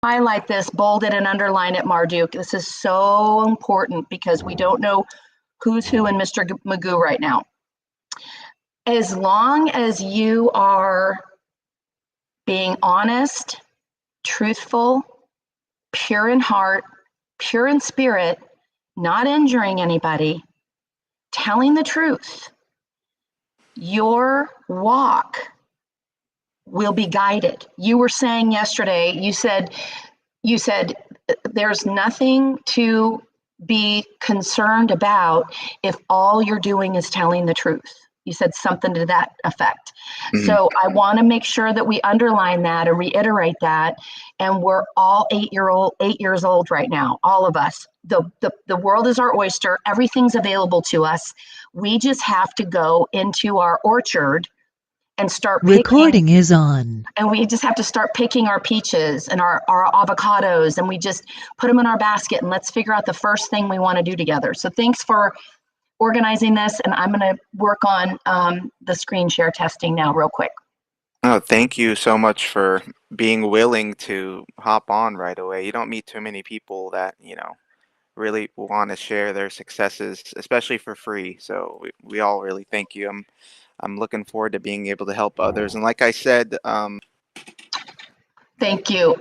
highlight this, bold it and underline it, Marduk. This is so important because we don't know who's who in Mr. Magoo right now. As long as you are being honest, truthful, pure in heart, pure in spirit, not injuring anybody, telling the truth, your walk will be guided. You were saying yesterday, you said there's nothing to be concerned about if all you're doing is telling the truth. You said something to that effect. Mm-hmm. So I want to make sure that we underline that and reiterate that. And we're all 8 years old right now, all of us. The world is our oyster. Everything's available to us. We just have to go into our orchard and start picking. Recording is on. And we just have to start picking our peaches and our avocados, and we just put them in our basket and let's figure out the first thing we want to do together. So thanks for organizing this, and I'm going to work on the screen share testing now real quick. Oh, thank you so much for being willing to hop on right away. You don't meet too many people that, really want to share their successes, especially for free. So we all really thank you. I'm looking forward to being able to help others. And like I said, thank you.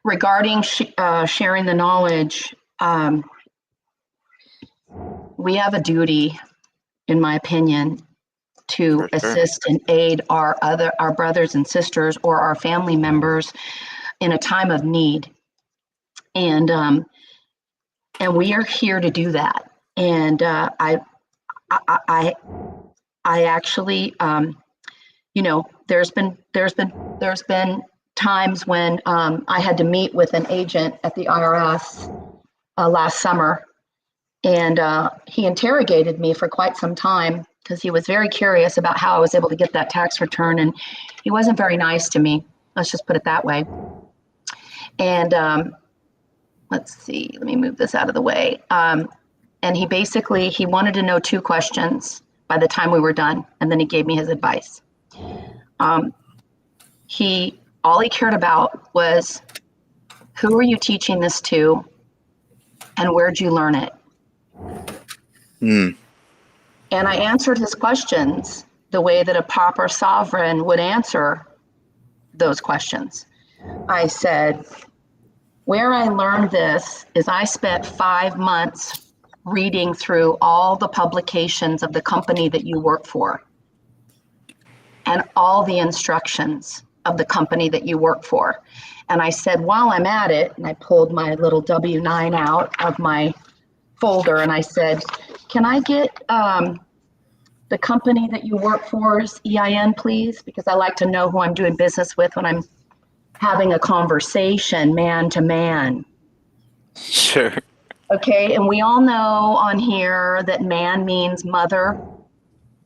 Regarding sharing the knowledge, we have a duty, in my opinion, to assist and aid our brothers and sisters or our family members in a time of need. And we are here to do that. And I actually, there's been times when I had to meet with an agent at the IRS last summer, and he interrogated me for quite some time because he was very curious about how I was able to get that tax return, and he wasn't very nice to me. Let's just put it that way. And let's see, let me move this out of the way. And he wanted to know 2 questions by the time we were done, and then he gave me his advice. All he cared about was, who are you teaching this to, and where'd you learn it? And I answered his questions the way that a proper sovereign would answer those questions. I said, where I learned this is I spent 5 months reading through all the publications of the company that you work for and all the instructions of the company that you work for. And I said, while I'm at it, and I pulled my little W-9 out of my folder, and I said, can I get the company that you work for's EIN, please? Because I like to know who I'm doing business with when I'm having a conversation man to man. Sure. Okay, and we all know on here that man means mother,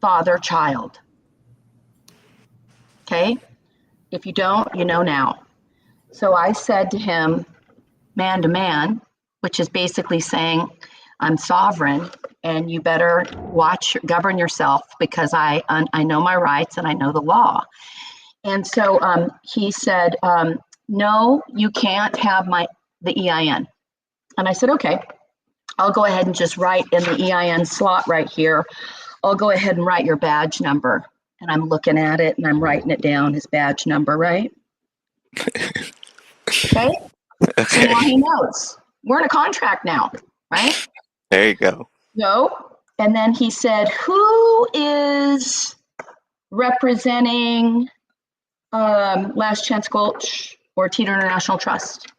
father, child. Okay, if you don't, you know now. So I said to him, man to man, which is basically saying, I'm sovereign and you better govern yourself because I know my rights and I know the law. And so he said, no, you can't have the EIN. And I said, okay, I'll go ahead and just write in the EIN slot right here. I'll go ahead and write your badge number. And I'm looking at it and I'm writing it down, his badge number, right? Okay. So now he knows. We're in a contract now, right? There you go. No. And then he said, who is representing Last Chance Gulch or Teeter International Trust?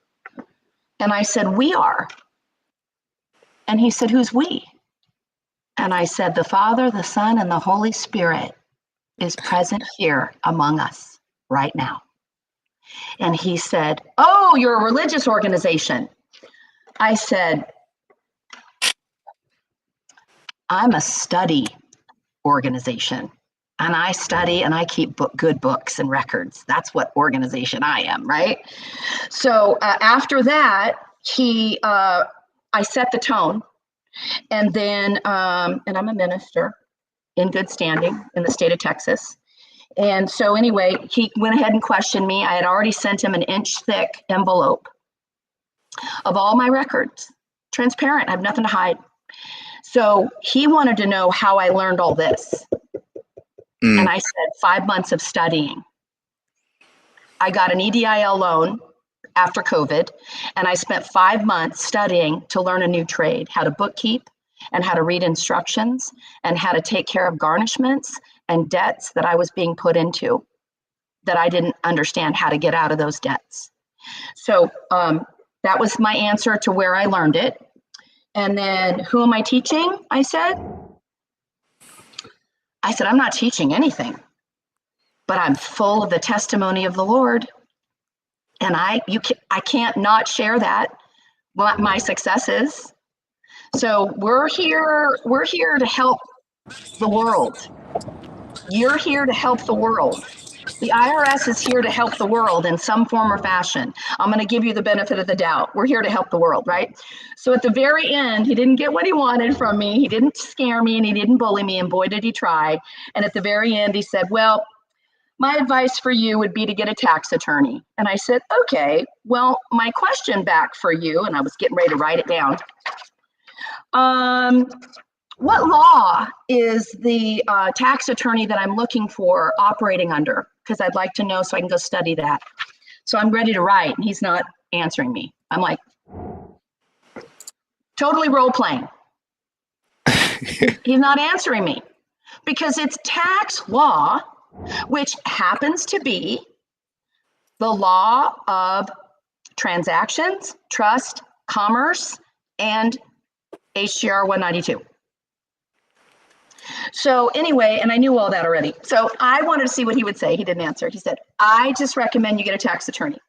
And I said, we are. And he said, who's we? And I said, the Father, the Son, and the Holy Spirit is present here among us right now. And he said, oh, you're a religious organization. I said, I'm a study organization. And I study and I keep good books and records. That's what organization I am, right? So after that, I set the tone. And then, and I'm a minister in good standing in the state of Texas. And so anyway, he went ahead and questioned me. I had already sent him an inch thick envelope of all my records, transparent, I have nothing to hide. So he wanted to know how I learned all this. And I said, 5 months of studying. I got an EDIL loan after COVID, and I spent 5 months studying to learn a new trade, how to bookkeep and how to read instructions and how to take care of garnishments and debts that I was being put into that I didn't understand how to get out of those debts. So that was my answer to where I learned it. And then, who am I teaching? I said, I'm not teaching anything, but I'm full of the testimony of the Lord. And I can't not share that, my successes. So we're here to help the world. You're here to help the world. The IRS is here to help the world in some form or fashion. I'm going to give you the benefit of the doubt. We're here to help the world, right? So at the very end, he didn't get what he wanted from me. He didn't scare me and he didn't bully me, and boy, did he try. And at the very end, he said, well, my advice for you would be to get a tax attorney. And I said, okay, well, my question back for you, and I was getting ready to write it down. What law is the tax attorney that I'm looking for operating under? Because I'd like to know so I can go study that. So I'm ready to write, and he's not answering me. I'm like, totally role playing. He's not answering me because it's tax law, which happens to be the law of transactions, trust, commerce, and HGR 192. So anyway, and I knew all that already. So I wanted to see what he would say. He didn't answer. He said, I just recommend you get a tax attorney.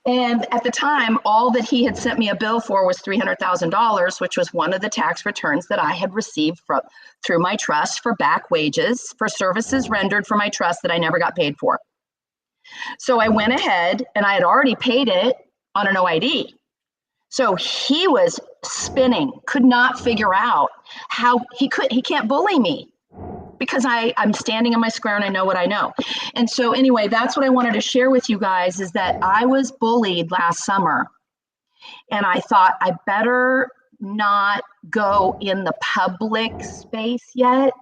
And at the time, all that he had sent me a bill for was $300,000, which was one of the tax returns that I had received through my trust for back wages for services rendered for my trust that I never got paid for. So I went ahead and I had already paid it on an OID. So he was spinning, could not figure out how he can't bully me because I'm standing in my square and I know what I know. And so anyway, that's what I wanted to share with you guys, is that I was bullied last summer and I thought I better not go in the public space yet,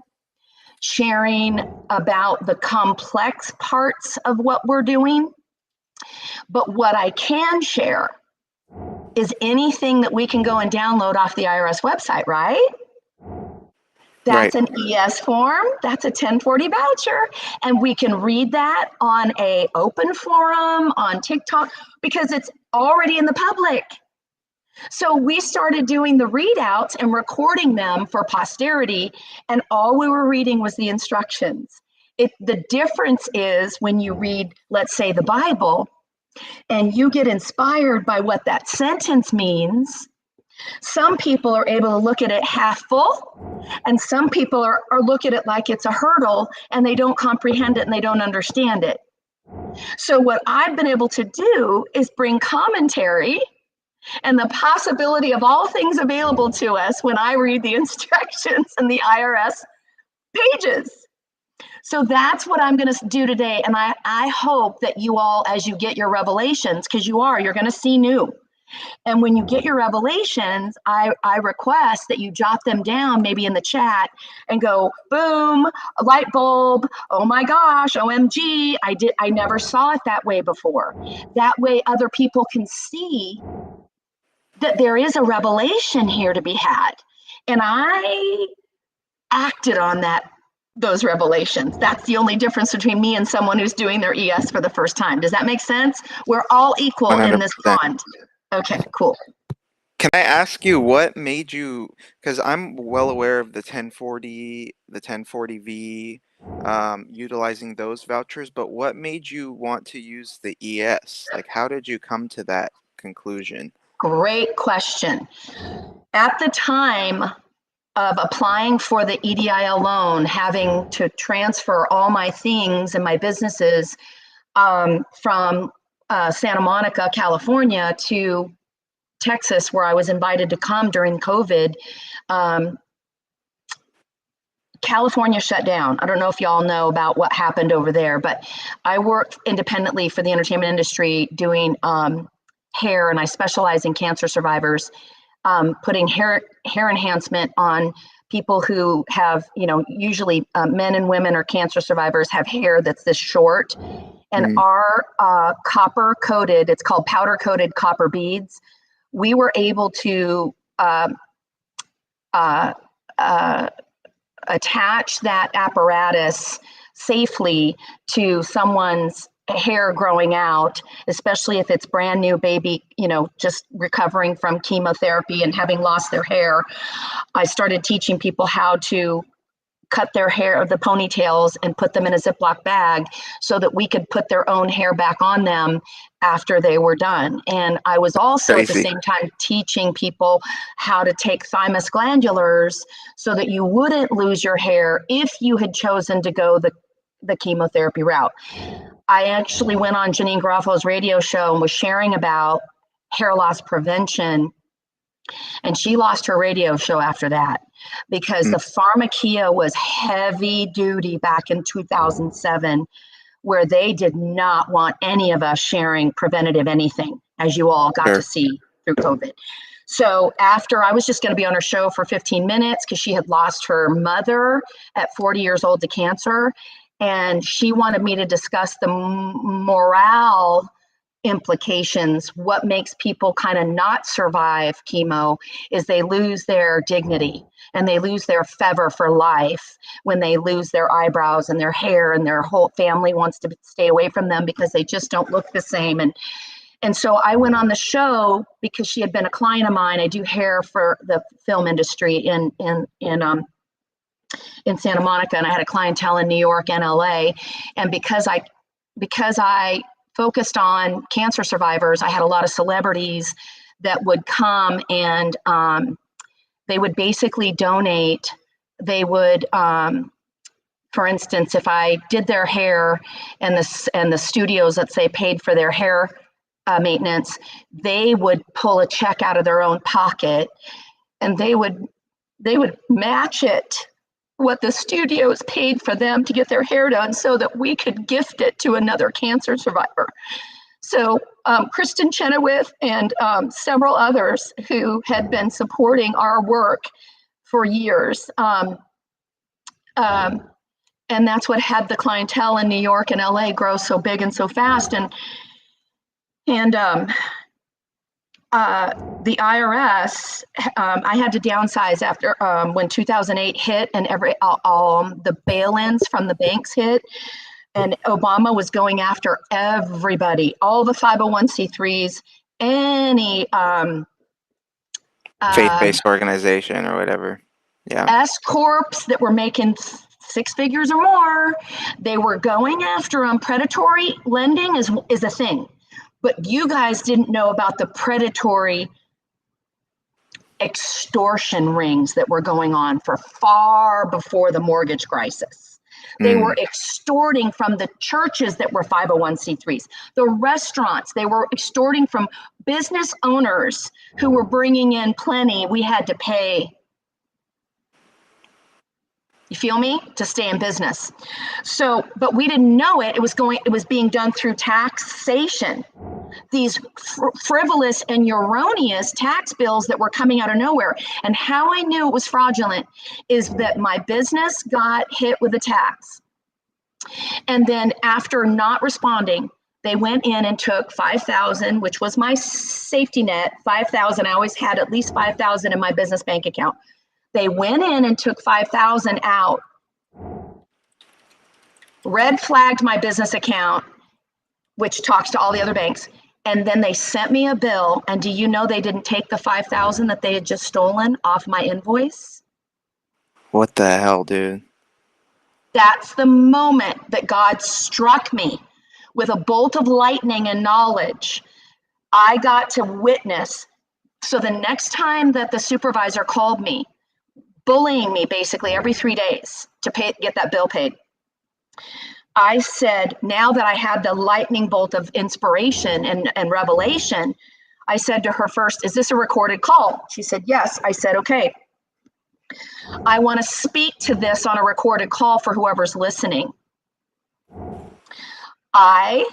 sharing about the complex parts of what we're doing. But what I can share is anything that we can go and download off the IRS website, right? That's right. An ES form, that's a 1040 voucher, and we can read that on a open forum, on TikTok, because it's already in the public. So we started doing the readouts and recording them for posterity, and all we were reading was the instructions. The difference is when you read, let's say, the Bible, and you get inspired by what that sentence means. Some people are able to look at it half full, and some people are look at it like it's a hurdle and they don't comprehend it and they don't understand it. So what I've been able to do is bring commentary and the possibility of all things available to us when I read the instructions in the IRS pages. So that's what I'm going to do today. And I hope that you all, as you get your revelations, because you're going to see new. And when you get your revelations, I request that you jot them down maybe in the chat and go, boom, a light bulb. Oh my gosh, OMG, I never saw it that way before. That way other people can see that there is a revelation here to be had. And I acted on those revelations. That's the only difference between me and someone who's doing their ES for the first time. Does that make sense? We're all equal 100%. In this pond. Okay, cool. Can I ask you what made you, because I'm well aware of the 1040, the 1040V, utilizing those vouchers, but what made you want to use the ES? Like, how did you come to that conclusion? Great question. At the time of applying for the EDIL loan, having to transfer all my things and my businesses from Santa Monica, California to Texas, where I was invited to come during COVID, California shut down. I don't know if y'all know about what happened over there, but I work independently for the entertainment industry doing hair, and I specialize in cancer survivors, putting hair enhancement on people who have, usually men and women or cancer survivors have hair that's this short. And Mm. our copper coated, it's called powder coated copper beads, we were able to attach that apparatus safely to someone's hair growing out, especially if it's brand new baby, just recovering from chemotherapy and having lost their hair. I started teaching people how to cut their hair, the ponytails, and put them in a Ziploc bag so that we could put their own hair back on them after they were done. And I was also at the same time teaching people how to take thymus glandulars so that you wouldn't lose your hair if you had chosen to go the chemotherapy route. I actually went on Janine Garofalo's radio show and was sharing about hair loss prevention, and she lost her radio show after that because the pharmacia was heavy duty back in 2007, where they did not want any of us sharing preventative anything, as you all got to see through COVID. So after, I was just going to be on her show for 15 minutes because she had lost her mother at 40 years old to cancer. And she wanted me to discuss the morale implications. What makes people kind of not survive chemo is they lose their dignity and they lose their feather for life when they lose their eyebrows and their hair, and their whole family wants to stay away from them because they just don't look the same. And so I went on the show because she had been a client of mine. I do hair for the film industry in Santa Monica, and I had a clientele in New York and LA. And because I focused on cancer survivors, I had a lot of celebrities that would come, and they would basically donate. They would, for instance, if I did their hair and the studios, let's say, paid for their hair maintenance, they would pull a check out of their own pocket, and they would match it what the studios paid for them to get their hair done so that we could gift it to another cancer survivor. So Kristen Chenoweth and several others who had been supporting our work for years. And that's what had the clientele in New York and LA grow so big and so fast. And the IRS, I had to downsize after when 2008 hit, and the bail-ins from the banks hit, and Obama was going after everybody, all the 501c3s, any faith-based organization or whatever. Yeah. S corps that were making six figures or more. They were going after them. Predatory lending is a thing. But you guys didn't know about the predatory extortion rings that were going on for far before the mortgage crisis. They were extorting from the churches that were 501c3s, the restaurants. They were extorting from business owners who were bringing in plenty. We had to pay, you feel me, to stay in business. So, but we didn't know it. It was being done through taxation. These frivolous and erroneous tax bills that were coming out of nowhere. And how I knew it was fraudulent is that my business got hit with a tax. And then after not responding, they went in and took $5,000, which was my safety net. $5,000. I always had at least $5,000 in my business bank account. They went in and took $5,000 out, red flagged my business account, which talks to all the other banks. And then they sent me a bill. And do you know they didn't take the $5,000 that they had just stolen off my invoice? What the hell, dude? That's the moment that God struck me with a bolt of lightning and knowledge. I got to witness. So the next time that the supervisor called me, bullying me basically every 3 days to get that bill paid, I said, now that I had the lightning bolt of inspiration and revelation, I said to her first, is this a recorded call? She said, yes. I said, okay. I want to speak to this on a recorded call for whoever's listening. I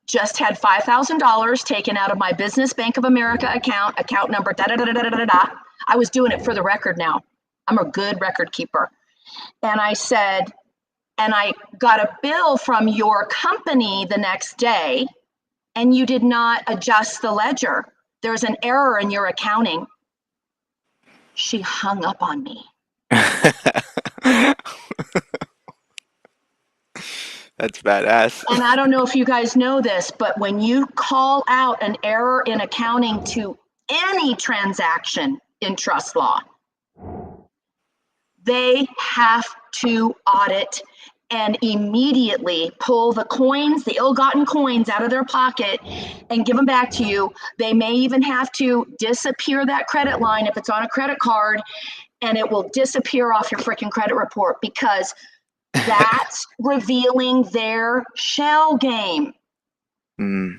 just had $5,000 taken out of my Business Bank of America account number, da da da da da da da. I was doing it for the record now. I'm a good record keeper. And I said, and I got a bill from your company the next day, and you did not adjust the ledger. There's an error in your accounting. She hung up on me. That's badass. And I don't know if you guys know this, but when you call out an error in accounting to any transaction in trust law, they have to audit and immediately pull the coins, the ill-gotten coins out of their pocket and give them back to you. They may even have to disappear that credit line if it's on a credit card, and it will disappear off your freaking credit report, because that's revealing their shell game. Mm.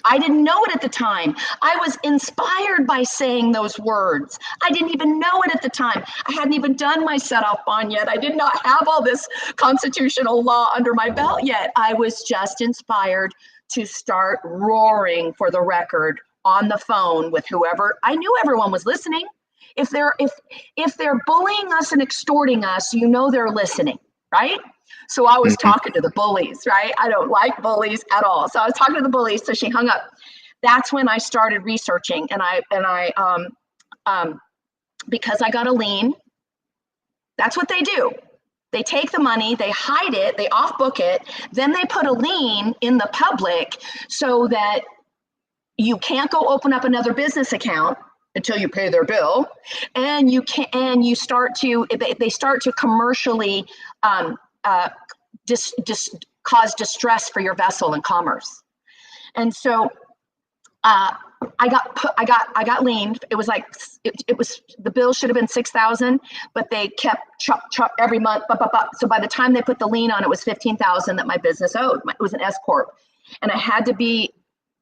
I didn't know it at the time. I was inspired by saying those words. I didn't even know it at the time. I hadn't even done my set-off bond yet. I did not have all this constitutional law under my belt yet. I was just inspired to start roaring for the record on the phone with whoever. I knew everyone was listening. If they're bullying us and extorting us, you know they're listening, right? So I was talking to the bullies, right? I don't like bullies at all. So I was talking to the bullies, so she hung up. That's when I started researching, and I because I got a lien. That's what they do. They take the money, they hide it, they off-book it, then they put a lien in the public so that you can't go open up another business account until you pay their bill, and you can, and you start to, they start to commercially cause distress for your vessel and commerce. And so I got liened. It was like, it was, the bill should have been 6,000, but they kept every month. So by the time they put the lien on, it was 15,000 that my business owed. It was an S corp, and I had to be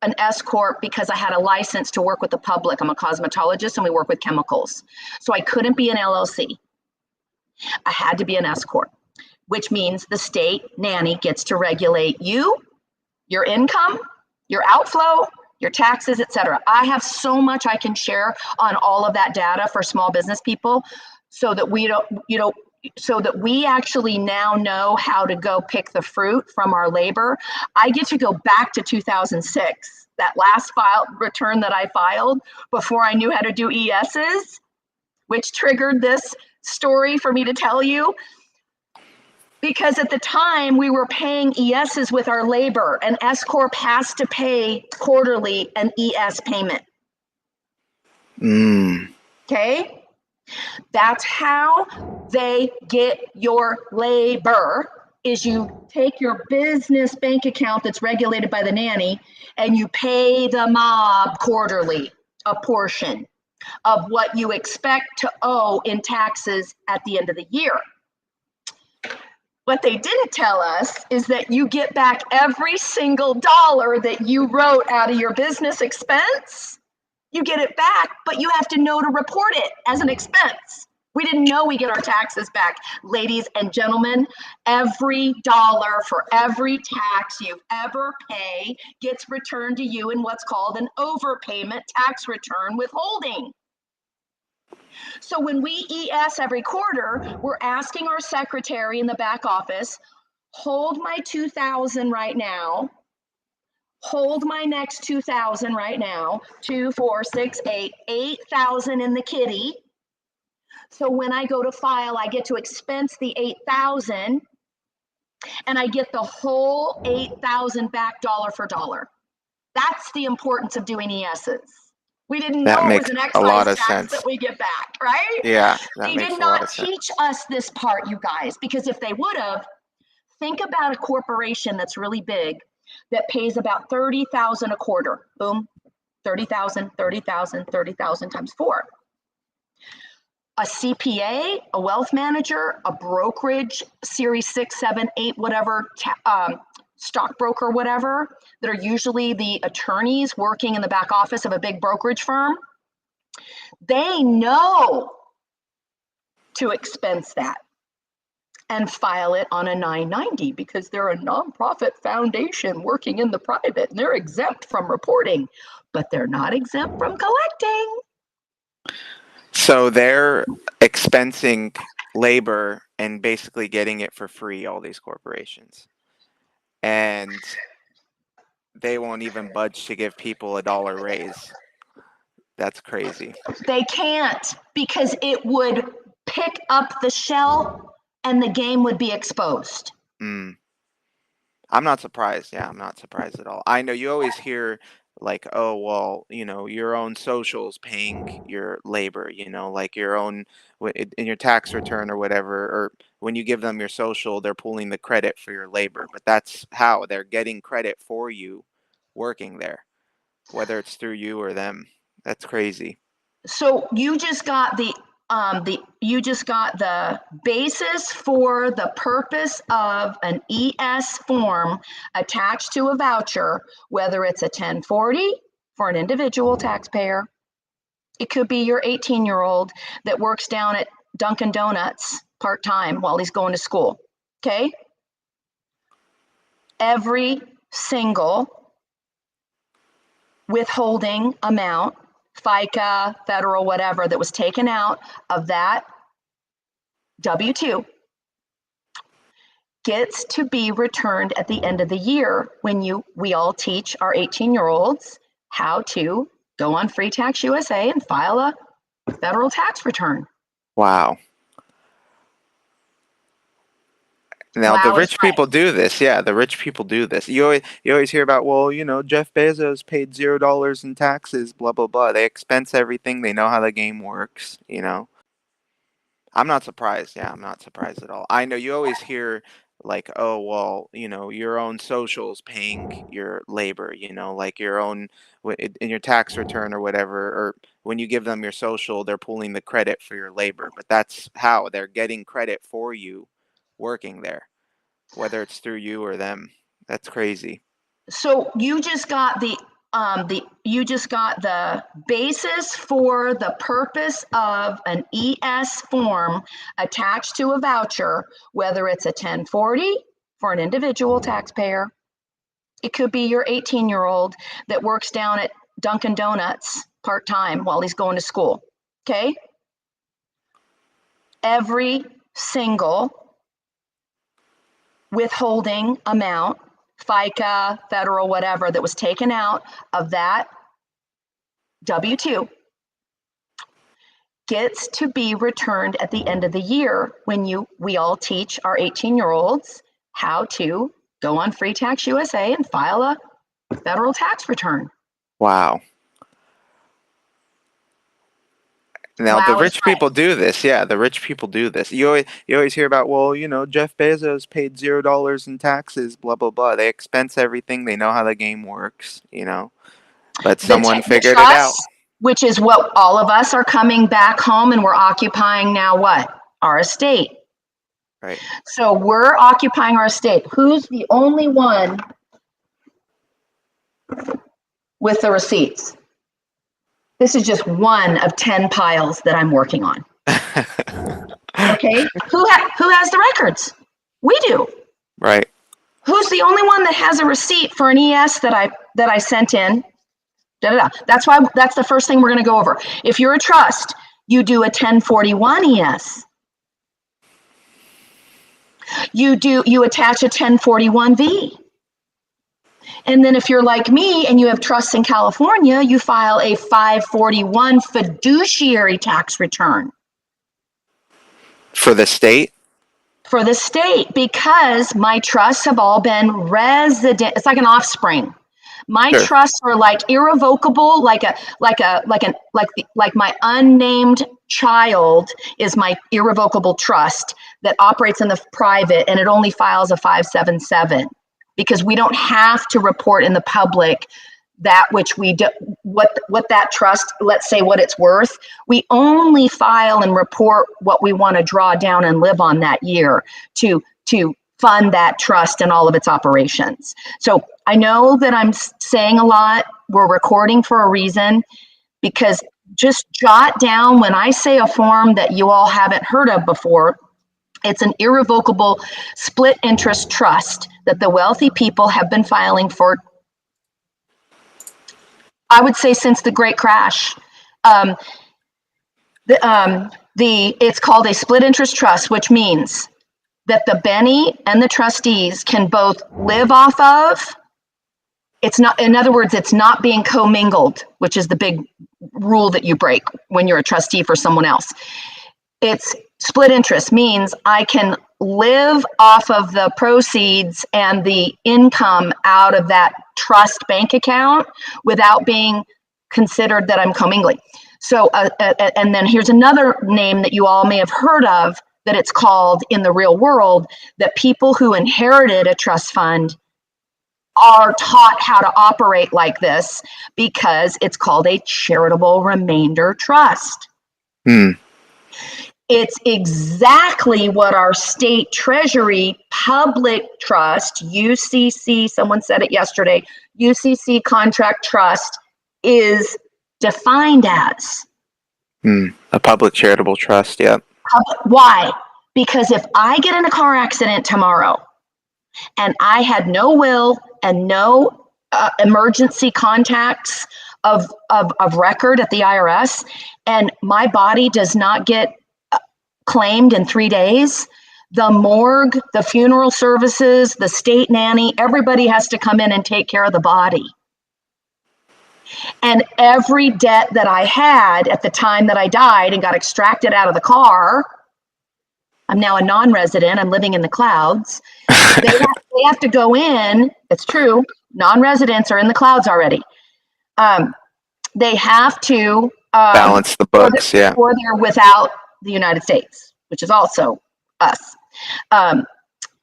an S corp because I had a license to work with the public. I'm a cosmetologist and we work with chemicals. So I couldn't be an LLC. I had to be an S corp, which means the state nanny gets to regulate you, your income, your outflow, your taxes, etc. I have so much I can share on all of that data for small business people, so that we don't, so that we actually now know how to go pick the fruit from our labor. I get to go back to 2006, that last file return that I filed before I knew how to do ESs, which triggered this story for me to tell you. Because at the time we were paying ESs with our labor, and S Corp has to pay quarterly an ES payment. Okay? That's how they get your labor, is you take your business bank account that's regulated by the nanny and you pay the mob quarterly a portion of what you expect to owe in taxes at the end of the year. What they didn't tell us is that you get back every single dollar that you wrote out of your business expense. You get it back, but you have to know to report it as an expense. We didn't know we get our taxes back. Ladies and gentlemen, every dollar for every tax you've ever paid gets returned to you in what's called an overpayment tax return withholding. So when we ES every quarter, we're asking our secretary in the back office, hold my 2,000 right now, hold my next 2,000 right now, 2, 4, 6, 8, 8,000 in the kitty. So when I go to file, I get to expense the 8,000 and I get the whole 8,000 back dollar for dollar. That's the importance of doing ESs. We didn't know it was an excise tax that we get back, right? Yeah, they did not teach us this part, you guys, because if they would have, think about a corporation that's really big that pays about 30,000 a quarter. Boom, 30,000, 30,000, 30,000 times 4. A CPA, a wealth manager, a brokerage, series 6, 7, 8, whatever, stockbroker, whatever, that are usually the attorneys working in the back office of a big brokerage firm, they know to expense that and file it on a 990 because they're a nonprofit foundation working in the private and they're exempt from reporting, but they're not exempt from collecting. So they're expensing labor and basically getting it for free, all these corporations. And they won't even budge to give people a dollar raise. That's crazy. They can't because it would pick up the shell and the game would be exposed. Mm. I'm not surprised. Yeah, I'm not surprised at all. I know you always hear like, oh, well, your own socials paying your labor, like your own in your tax return or whatever, or when you give them your social, they're pulling the credit for your labor. But that's how they're getting credit for you working there, whether it's through you or them. That's crazy. So you just got the basis for the purpose of an ES form attached to a voucher, whether it's a 1040 for an individual taxpayer. It could be your 18-year-old that works down at Dunkin' Donuts part-time while he's going to school. Okay? Every single withholding amount, FICA, federal, whatever, that was taken out of that W-2 gets to be returned at the end of the year when we all teach our 18-year-olds how to go on Free Tax USA and file a federal tax return. Wow. Now Wow the is rich right. people do this. Yeah, the rich people do this. You always hear about, well, Jeff Bezos paid $0 in taxes, blah blah blah. They expense everything. They know how the game works. I'm not surprised. Yeah, I'm not surprised at all. I know you always hear like, oh, well, your own socials paying your labor, like your own in your tax return or whatever, or when you give them your social, they're pulling the credit for your labor. But that's how they're getting credit for you working there, whether it's through you or them. That's crazy. So you just got the basis for the purpose of an ES form attached to a voucher, whether it's a 1040 for an individual taxpayer. It could be your 18-year-old that works down at Dunkin' Donuts part-time while he's going to school. Okay? Every single withholding amount, FICA, federal, whatever, that was taken out of that W-2 gets to be returned at the end of the year when we all teach our 18-year-olds how to go on Free Tax USA and file a federal tax return. Wow. Now the Wow is rich right. people do this. Yeah, the rich people do this. You always hear about, well, Jeff Bezos paid $0 in taxes, blah blah blah. They expense everything. They know how the game works. But someone The figured it out. trust, which is what all of us are coming back home and we're occupying now, what? Our estate. Right. So we're occupying our estate. Who's the only one with the receipts? This is just one of 10 piles that I'm working on. Okay? Who has the records? We do. Right. Who's the only one that has a receipt for an ES that I sent in? Da, da, da. That's the first thing we're going to go over. If you're a trust, you do a 1041 ES. You attach a 1041V. And then if you're like me and you have trusts in California, you file a 541 fiduciary tax return. For the state? For the state, because my trusts have all been resident. It's like an offspring. My Sure. trusts are like irrevocable, like my unnamed child is my irrevocable trust that operates in the private, and it only files a 577 because we don't have to report in the public that which we do, what that trust, let's say what it's worth. We only file and report what we want to draw down and live on that year to fund that trust and all of its operations. So I know that I'm saying a lot. We're recording for a reason, because just jot down when I say a form that you all haven't heard of before. It's an irrevocable split interest trust that the wealthy people have been filing for, I would say, since the Great Crash. Um, it's called a split interest trust, which means that the Benny and the trustees can both live off of. It's not, in other words, it's not being commingled, which is the big rule that you break when you're a trustee for someone else. It's split interest means I can live off of the proceeds and the income out of that trust bank account without being considered that I'm commingling. So, and then here's another name that you all may have heard of that it's called in the real world, that people who inherited a trust fund are taught how to operate like this because it's called a charitable remainder trust. It's exactly what our state treasury public trust, UCC, someone said it yesterday, UCC contract trust is defined as. A public charitable trust, yeah. Why? Because if I get in a car accident tomorrow and I had no will and no emergency contacts of record at the IRS, and my body does not get claimed in 3 days, the morgue, the funeral services, the state nanny, everybody has to come in and take care of the body. And every debt that I had at the time that I died and got extracted out of the car, I'm now a non-resident, I'm living in the clouds. They have to go in, it's true, non-residents are in the clouds already. They have to balance the books, yeah. Or they're without the United States, which is also us,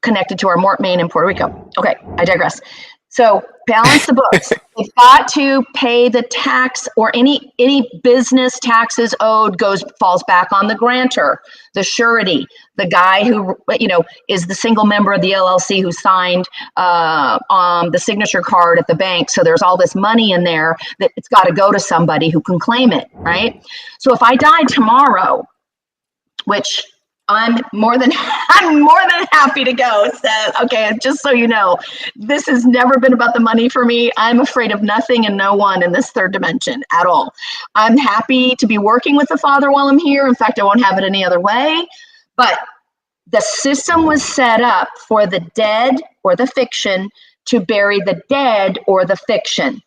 connected to our Maine and Puerto Rico. Okay, I digress. So balance the books. They've got to pay the tax, or any business taxes owed falls back on the grantor, the surety, the guy who is the single member of the LLC who signed the signature card at the bank. So there's all this money in there that it's got to go to somebody who can claim it, right? So if I died tomorrow, which I'm more than happy to go. So, okay, just so you know, this has never been about the money for me. I'm afraid of nothing and no one in this third dimension at all. I'm happy to be working with the Father while I'm here. In fact, I won't have it any other way. But the system was set up for the dead or the fiction to bury the dead or the fiction.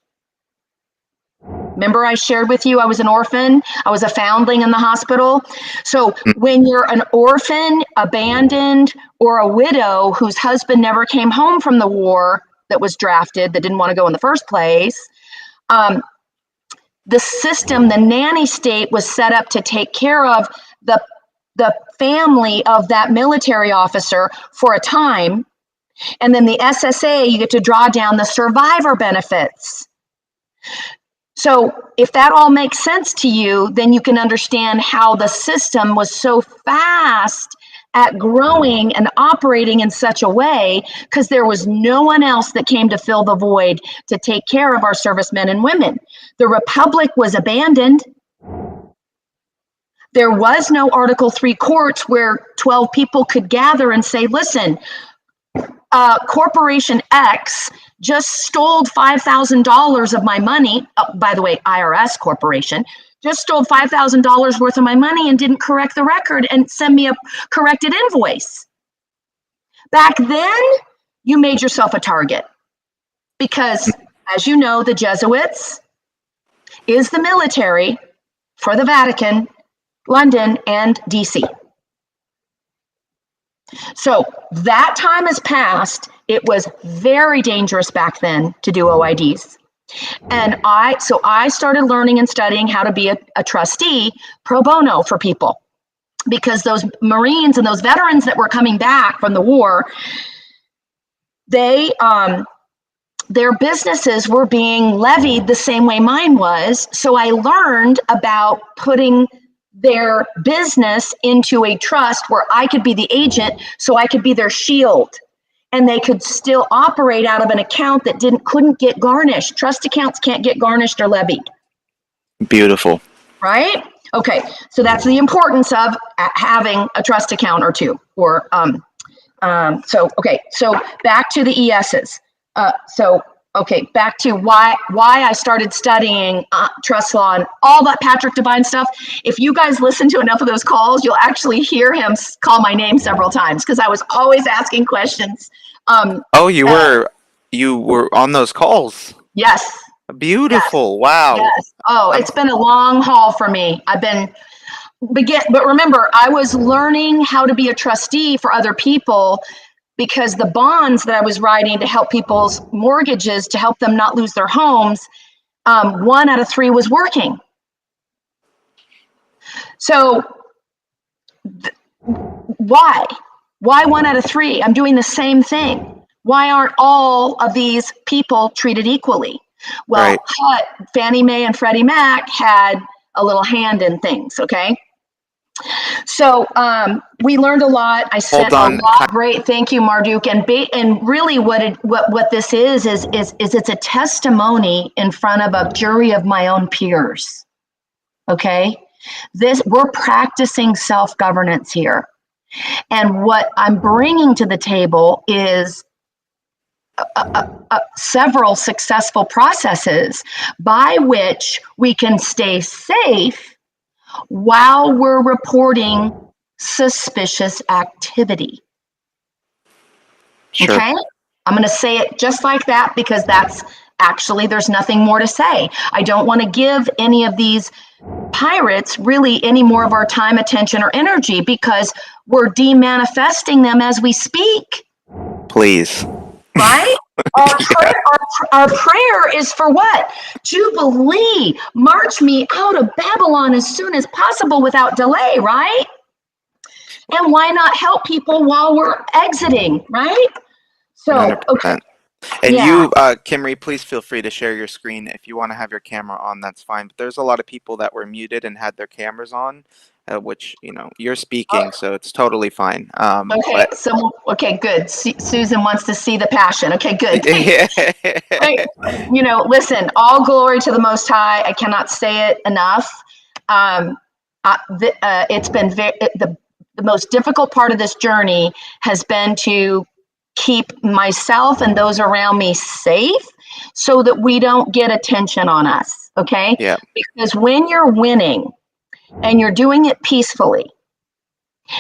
Remember I shared with you I was an orphan? I was a foundling in the hospital. So when you're an orphan, abandoned, or a widow whose husband never came home from the war, that was drafted, that didn't want to go in the first place, the system, the nanny state, was set up to take care of the family of that military officer for a time. And then the SSA, you get to draw down the survivor benefits. So if that all makes sense to you, then you can understand how the system was so fast at growing and operating in such a way, because there was no one else that came to fill the void to take care of our servicemen and women. The Republic was abandoned. There was no Article 3 courts where 12 people could gather and say, listen, Corporation X just stole $5,000 of my money. Oh, by the way, IRS Corporation just stole $5,000 worth of my money and didn't correct the record and send me a corrected invoice. Back then, you made yourself a target because, as you know, the Jesuits is the military for the Vatican, London, and DC. So that time has passed. It was very dangerous back then to do OIDs. And I started learning and studying how to be a trustee pro bono for people, because those Marines and those veterans that were coming back from the war, their businesses were being levied the same way mine was. So I learned about putting their business into a trust where I could be the agent, so I could be their shield, and they could still operate out of an account that couldn't get garnished. Trust accounts can't get garnished or levied. Beautiful. right? Okay, so that's the importance of having a trust account or two. Or so back to the ESs. Back to why I started studying trust law and all that Patrick Devine stuff. If you guys listen to enough of those calls, you'll actually hear him call my name several times because I was always asking questions. Oh, you were on those calls. Yes. Beautiful. Yes. Wow. Yes. Oh, it's been a long haul for me. But remember, I was learning how to be a trustee for other people because the bonds that I was writing to help people's mortgages, to help them not lose their homes, 1 out of 3 was working. So why? Why 1 out of 3? I'm doing the same thing. Why aren't all of these people treated equally? Well, Right. Fannie Mae and Freddie Mac had a little hand in things, okay? So we learned a lot. I Hold sent a on. lot. Great, thank you, Marduk. And really, what this is it's a testimony in front of a jury of my own peers. Okay, we're practicing self-governance here, and what I'm bringing to the table is several successful processes by which we can stay safe while we're reporting suspicious activity. Sure. Okay? I'm going to say it just like that because there's nothing more to say. I don't want to give any of these pirates really any more of our time, attention, or energy because we're demanifesting them as we speak. Please. Right? Our prayer is for what? Jubilee. March me out of Babylon as soon as possible without delay, right? And why not help people while we're exiting, right? So, 100%. okay. And Yeah. you, Kimarie, please feel free to share your screen. If you want to have your camera on, that's fine. But there's a lot of people that were muted and had their cameras on, which, you're speaking, so it's totally fine. Okay, okay, good. Susan wants to see the passion. Okay, good. Right. Listen, all glory to the Most High. I cannot say it enough. It's been the most difficult part of this journey has been to keep myself and those around me safe so that we don't get attention on us. Okay. Yeah. Because when you're winning and you're doing it peacefully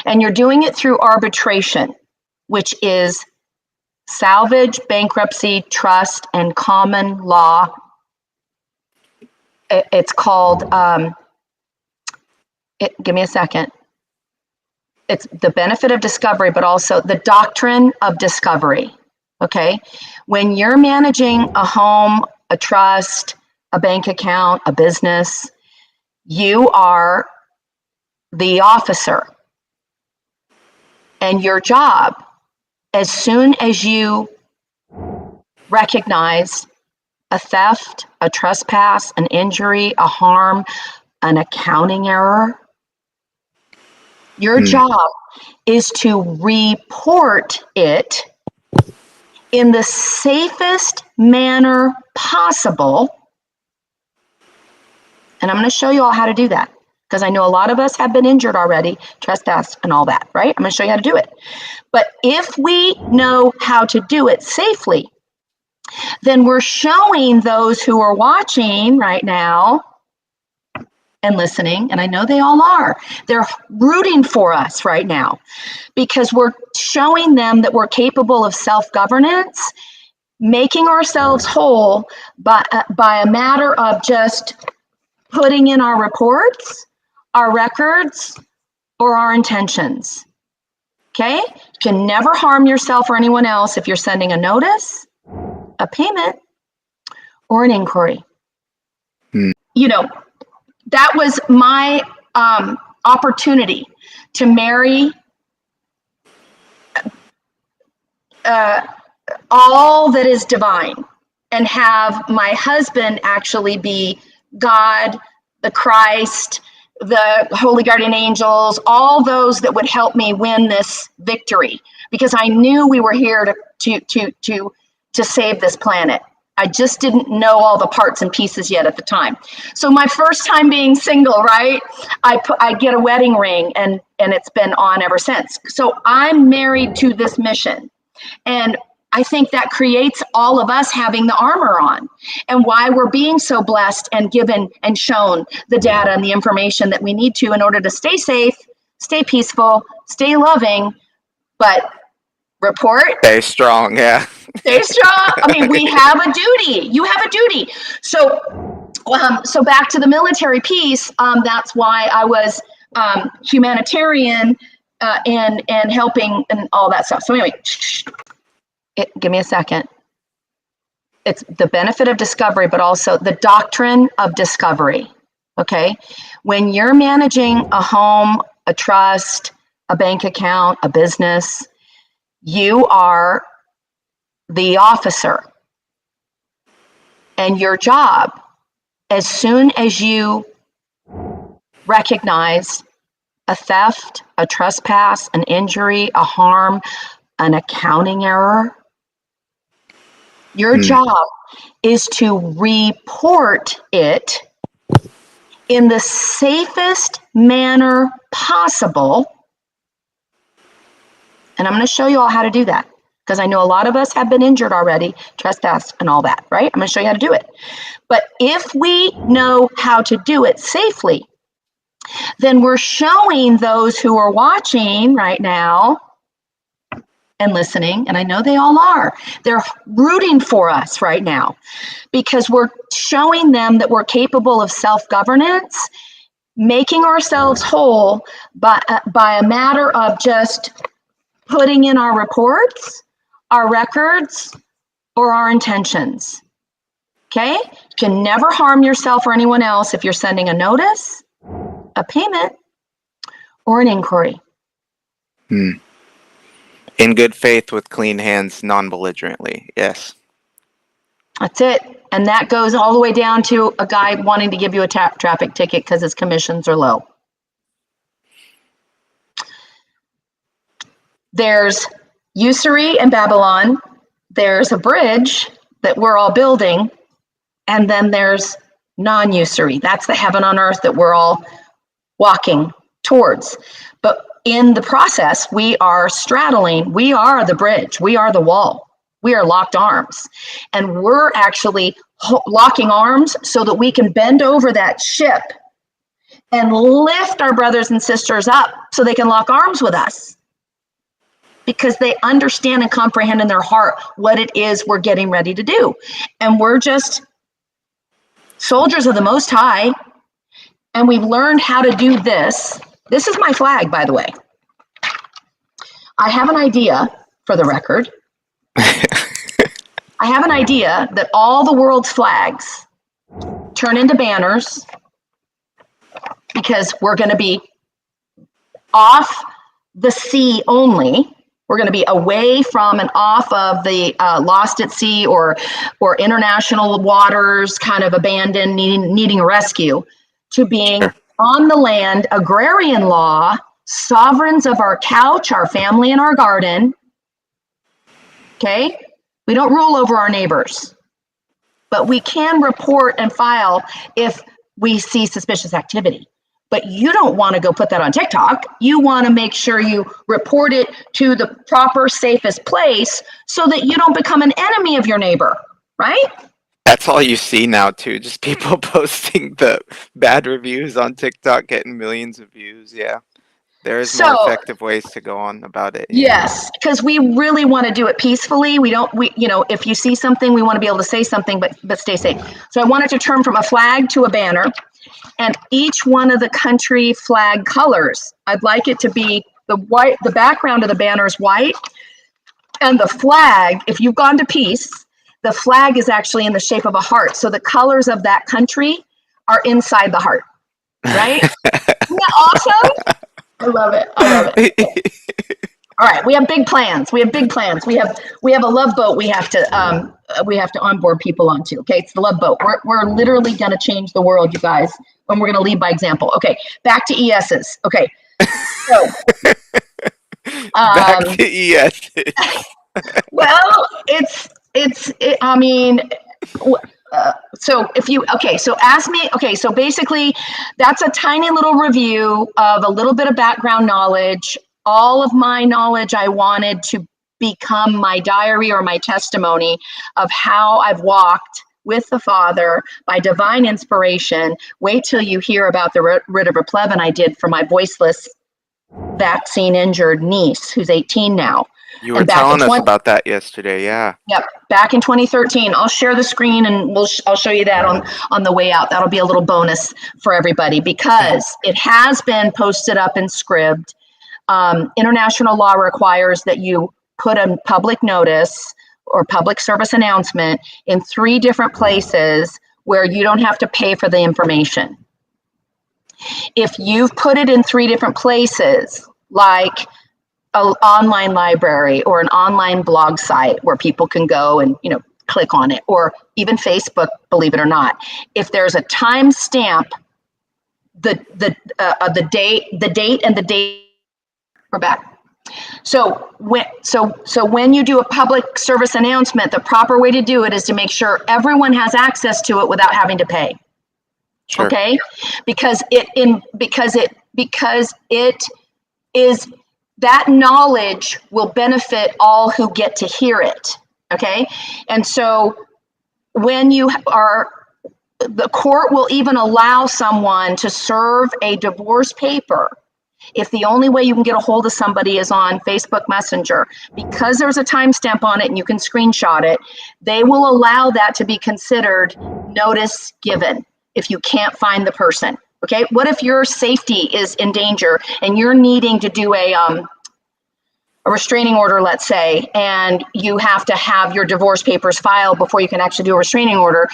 and you're doing it through arbitration, which is salvage, bankruptcy, trust, and common law. It's called, give me a second. It's the benefit of discovery, but also the doctrine of discovery. Okay. When you're managing a home, a trust, a bank account, a business, you are the officer. And your job, as soon as you recognize a theft, a trespass, an injury, a harm, an accounting error, your job is to report it in the safest manner possible. And I'm going to show you all how to do that because I know a lot of us have been injured already, trespassed and all that, right? I'm going to show you how to do it. But if we know how to do it safely, then we're showing those who are watching right now and listening, and I know they all are, they're rooting for us right now because we're showing them that we're capable of self-governance, making ourselves whole by a matter of just putting in our reports, our records, or our intentions. Okay? You can never harm yourself or anyone else if you're sending a notice, a payment, or an inquiry. That was my opportunity to marry all that is divine and have my husband actually be God, the Christ, the holy guardian angels, all those that would help me win this victory because I knew we were here to save this planet. I just didn't know all the parts and pieces yet at the time. So my first time being single, right? I get a wedding ring, and it's been on ever since. So I'm married to this mission. And I think that creates all of us having the armor on, and why we're being so blessed and given and shown the data and the information that we need to in order to stay safe, stay peaceful, stay loving, but report. Stay strong, yeah. Stay strong. I mean, we have a duty. You have a duty. So, so back to the military piece. That's why I was humanitarian and helping and all that stuff. So anyway, give me a second. It's the benefit of discovery, but also the doctrine of discovery. Okay, when you're managing a home, a trust, a bank account, a business, you are the officer. And your job, as soon as you recognize a theft, a trespass, an injury, a harm, an accounting error, your job is to report it in the safest manner possible. And I'm going to show you all how to do that, because I know a lot of us have been injured already, trespassed and all that, right? I'm going to show you how to do it. But if we know how to do it safely, then we're showing those who are watching right now and listening, and I know they all are, they're rooting for us right now, because we're showing them that we're capable of self-governance, making ourselves whole by a matter of just putting in our reports, our records, or our intentions. Okay? You can never harm yourself or anyone else if you're sending a notice, a payment, or an inquiry. In good faith with clean hands, non-belligerently. Yes. That's it. And that goes all the way down to a guy wanting to give you a traffic ticket because his commissions are low. There's usury in Babylon. There's a bridge that we're all building. And then there's non-usury. That's the heaven on earth that we're all walking towards. But in the process, we are straddling, we are the bridge, we are the wall, we are locked arms. And we're actually locking arms so that we can bend over that ship and lift our brothers and sisters up so they can lock arms with us, because they understand and comprehend in their heart what it is we're getting ready to do. And we're just soldiers of the Most High, and we've learned how to do this. This is my flag, by the way. I have an idea, for the record. I have an idea that all the world's flags turn into banners, because we're going to be off the sea only. We're going to be away from and off of the lost at sea or international waters, kind of abandoned, needing a rescue, to being on the land, agrarian law, sovereigns of our couch, our family, and our garden. Okay? We don't rule over our neighbors, but we can report and file if we see suspicious activity. But you don't want to go put that on TikTok. You want to make sure you report it to the proper, safest place so that you don't become an enemy of your neighbor, right? That's all you see now, too. Just people posting the bad reviews on TikTok, getting millions of views. Yeah. There is more effective ways to go on about it. Yes, because we really want to do it peacefully. We if you see something, we want to be able to say something, but stay safe. So I wanted to turn from a flag to a banner, and each one of the country flag colors, I'd like it to be the white, the background of the banner is white, and the flag, if you've gone to peace, the flag is actually in the shape of a heart. So the colors of that country are inside the heart, right? Isn't that awesome? I love it. I love it. All right, we have big plans. We have a love boat we have to onboard people onto. Okay, it's the love boat. We're literally gonna change the world, you guys, and we're gonna lead by example. Okay, back to ESs. Okay, so back to ESs. well, I mean, So ask me, okay, so basically that's a tiny little review of a little bit of background knowledge, all of my knowledge I wanted to become my diary or my testimony of how I've walked with the Father by divine inspiration. Wait till you hear about the writ of replevin I did for my voiceless vaccine injured niece who's 18 now. You were And back in telling us about that yesterday. Yeah. Yep, back in 2013. I'll share the screen and I'll show you that on the way out. That'll be a little bonus for everybody because it has been posted up in Scribd. International law requires that you put a public notice or public service announcement in 3 different places where you don't have to pay for the information. If you've put it in 3 different places, like an online library or an online blog site where people can go and click on it, or even Facebook, believe it or not, if there's a time stamp, the date and the date, we're back. So when you do a public service announcement, the proper way to do it is to make sure everyone has access to it without having to pay. Sure. Okay, because it is, that knowledge will benefit all who get to hear it. Okay, and so when you are, the court will even allow someone to serve a divorce paper if the only way you can get a hold of somebody is on Facebook Messenger, because there's a timestamp on it and you can screenshot it. They will allow that to be considered notice given if you can't find the person. Okay, what if your safety is in danger and you're needing to do a restraining order, let's say, and you have to have your divorce papers filed before you can actually do a restraining order?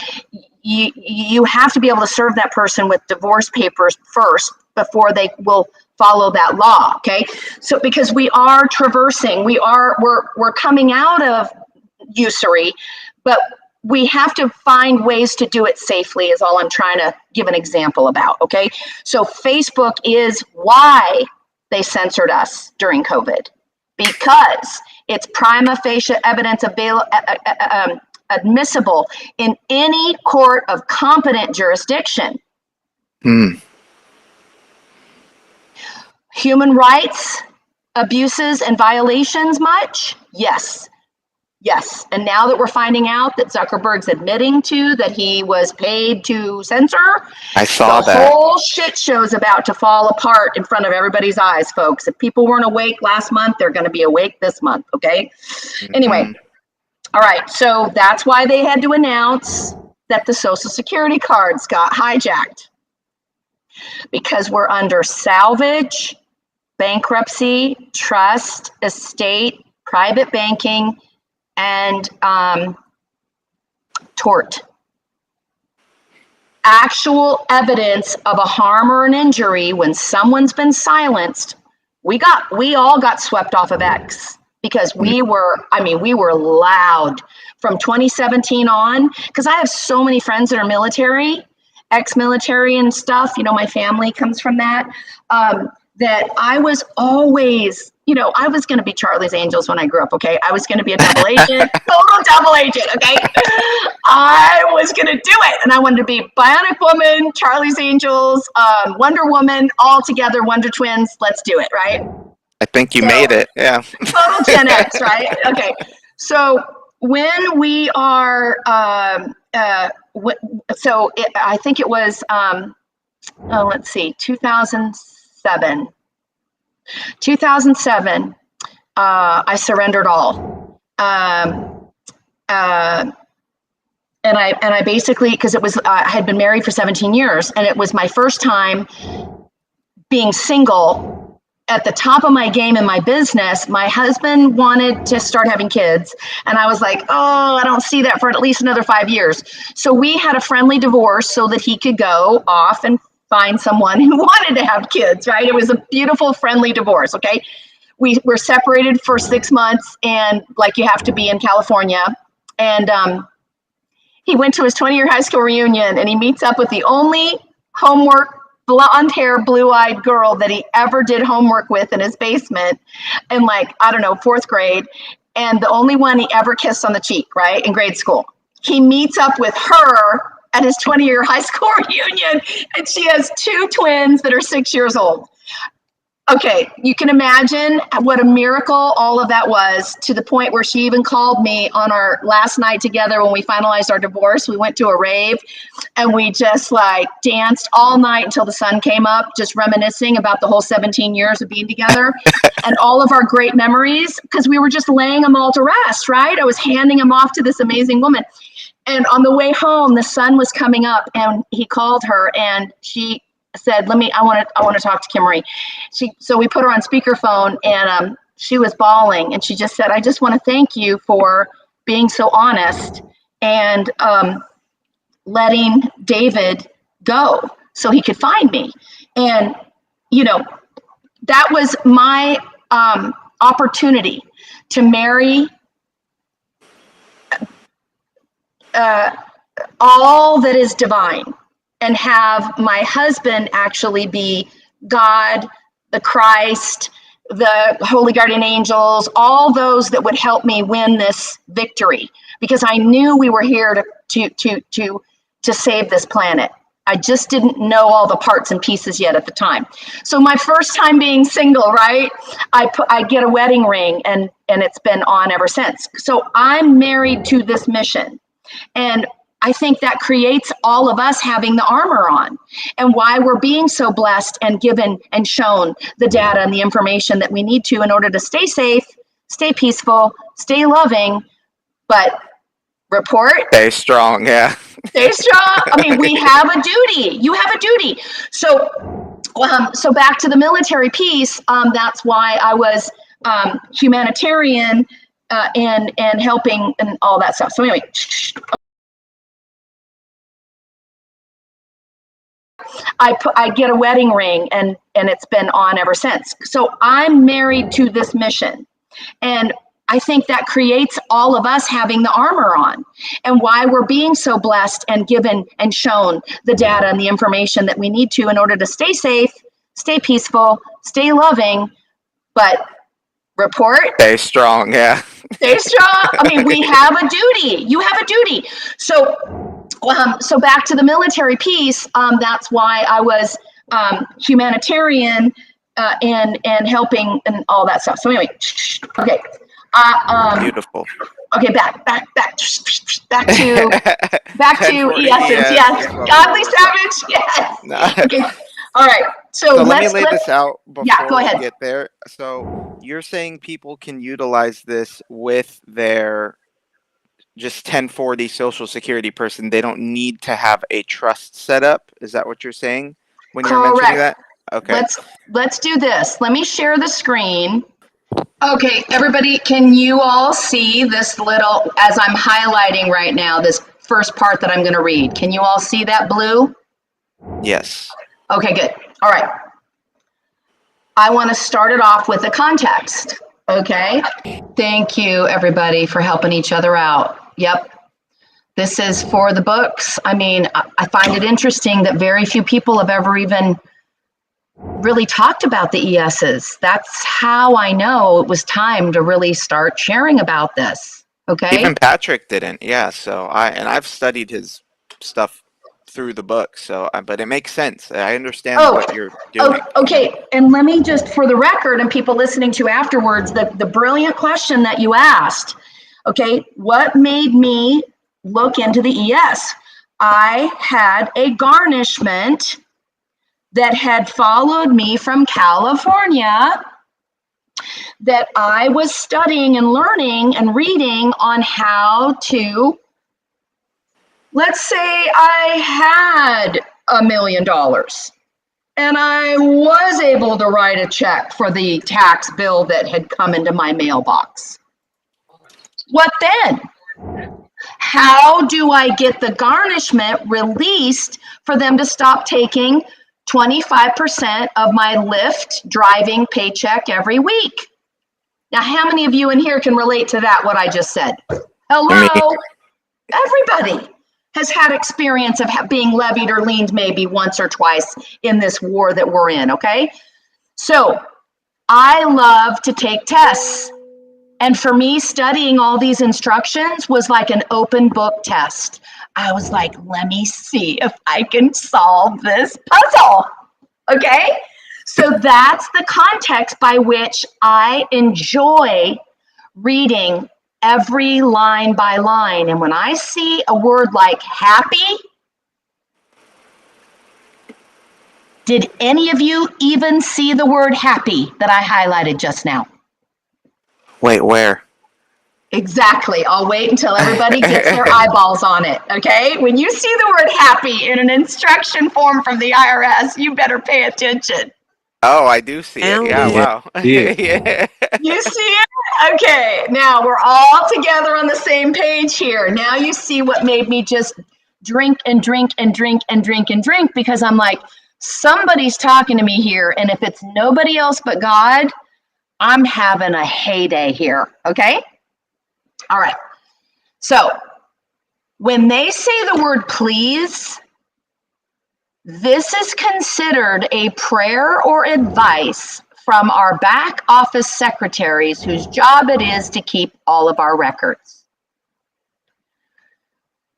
You have to be able to serve that person with divorce papers first before they will follow that law. Okay, so because we are traversing, we're coming out of usury, but we have to find ways to do it safely is all I'm trying to give an example about. Okay, so Facebook is why they censored us during COVID, because it's prima facie evidence admissible in any court of competent jurisdiction. Human rights abuses and violations much? Yes. Yes. And now that we're finding out that Zuckerberg's admitting to that he was paid to censor, I saw that. The whole shit show's about to fall apart in front of everybody's eyes, folks. If people weren't awake last month, they're going to be awake this month. Okay. Anyway. All right. So that's why they had to announce that the Social Security cards got hijacked, because we're under salvage, bankruptcy, trust, estate, private banking, and tort. Actual evidence of a harm or an injury when someone's been silenced. We all got swept off of X because we were loud from 2017 on, because I have so many friends that are military, ex-military and stuff. My family comes from that. That I was always, I was going to be Charlie's Angels when I grew up, okay? I was going to be a double agent, total double agent, okay? I was going to do it. And I wanted to be Bionic Woman, Charlie's Angels, Wonder Woman, all together, Wonder Twins. Let's do it, right? I think you made it, yeah. Total 10X, right? Okay. So when we are, I think it was, let's see, 2007, I surrendered all. And I basically, because it was, I had been married for 17 years and it was my first time being single at the top of my game in my business. My husband wanted to start having kids. And I was like, oh, I don't see that for at least another 5 years. So we had a friendly divorce so that he could go off and find someone who wanted to have kids, right? It was a beautiful, friendly divorce, okay? We were separated for 6 months, and like you have to be in California. And he went to his 20-year high school reunion, and he meets up with the only homework, blonde hair, blue-eyed girl that he ever did homework with in his basement in, like, I don't know, 4th grade, and the only one he ever kissed on the cheek, right, in grade school. he meets up with her at his 20-year high school reunion, and she has 2 twins that are 6 years old. Okay, you can imagine what a miracle all of that was, to the point where she even called me on our last night together when we finalized our divorce. We went to a rave and we just like danced all night until the sun came up, just reminiscing about the whole 17 years of being together and all of our great memories, because we were just laying them all to rest, right? I was handing them off to this amazing woman. And on the way home, the sun was coming up and he called her and she said, I want to talk to Kimarie. So we put her on speakerphone and she was bawling and she just said, I just want to thank you for being so honest and letting David go so he could find me. And, you know, that was my opportunity to marry all that is divine, and have my husband actually be God, the Christ, the holy guardian angels, all those that would help me win this victory, because I knew we were here to save this planet. I just didn't know all the parts and pieces yet at the time. So my first time being single, right? I get a wedding ring and it's been on ever since. So I'm married to this mission. And I think that creates all of us having the armor on, and why we're being so blessed and given and shown the data and the information that we need to in order to stay safe, stay peaceful, stay loving, but report. Stay strong, yeah. Stay strong. I mean, we have a duty. You have a duty. So back to the military piece. That's why I was humanitarian and helping and all that stuff. So anyway. I get a wedding ring and it's been on ever since. So I'm married to this mission. And I think that creates all of us having the armor on, and why we're being so blessed and given and shown the data and the information that we need to in order to stay safe, stay peaceful, stay loving, but report. Stay strong, yeah. Stay strong. I mean, we have a duty. You have a duty. So back to the military piece. That's why I was humanitarian and helping and all that stuff. So anyway, okay. Beautiful. Okay, back to ESs. Yes, godly savage. Yes. No. Okay. All right. So let me lay this out before go ahead. we get there. So you're saying people can utilize this with their just 1040 social security person. They don't need to have a trust set up. Is that what you're saying when you're mentioning that? Okay. Let's do this. Let me share the screen. Okay, everybody, can you all see this little, as I'm highlighting right now, this first part that I'm going to read? Can you all see that blue? Yes. Okay, good. All right. I want to start it off with a context. Okay. Thank you, everybody, for helping each other out. Yep. This is for the books. I mean, I find it interesting that very few people have ever even really talked about the ESs. That's how I know it was time to really start sharing about this. Okay. Even Patrick didn't. Yeah. So I've studied his stuff through the book. So, but it makes sense. I understand what you're doing. Okay. And let me just, for the record and people listening to afterwards, the brilliant question that you asked. Okay. What made me look into the ES? I had a garnishment that had followed me from California, that I was studying and learning and reading on how to, let's say I had $1 million and I was able to write a check for the tax bill that had come into my mailbox. What then? How do I get the garnishment released for them to stop taking 25% of my Lyft driving paycheck every week? Now, how many of you in here can relate to that, what I just said? Hello? Everybody has had experience of being levied or liened maybe once or twice in this war that we're in, okay? So I love to take tests. And for me, studying all these instructions was like an open book test. I was like, let me see if I can solve this puzzle. Okay? So that's the context by which I enjoy reading every line by line. And when I see a word like happy, did any of you even see the word happy that I highlighted just now? Wait, where? Exactly. I'll wait until everybody gets their eyeballs on it. Okay? When you see the word happy in an instruction form from the IRS, you better pay attention. Oh, I do see it. Found Yeah, it. wow. Yeah. Yeah. You see it? Okay. Now we're all together on the same page here. Now you see what made me just drink and drink and drink and drink and drink, because I'm like, somebody's talking to me here. And if it's nobody else but God, I'm having a heyday here. Okay? All right. So when they say the word please, this is considered a prayer or advice from our back office secretaries whose job it is to keep all of our records.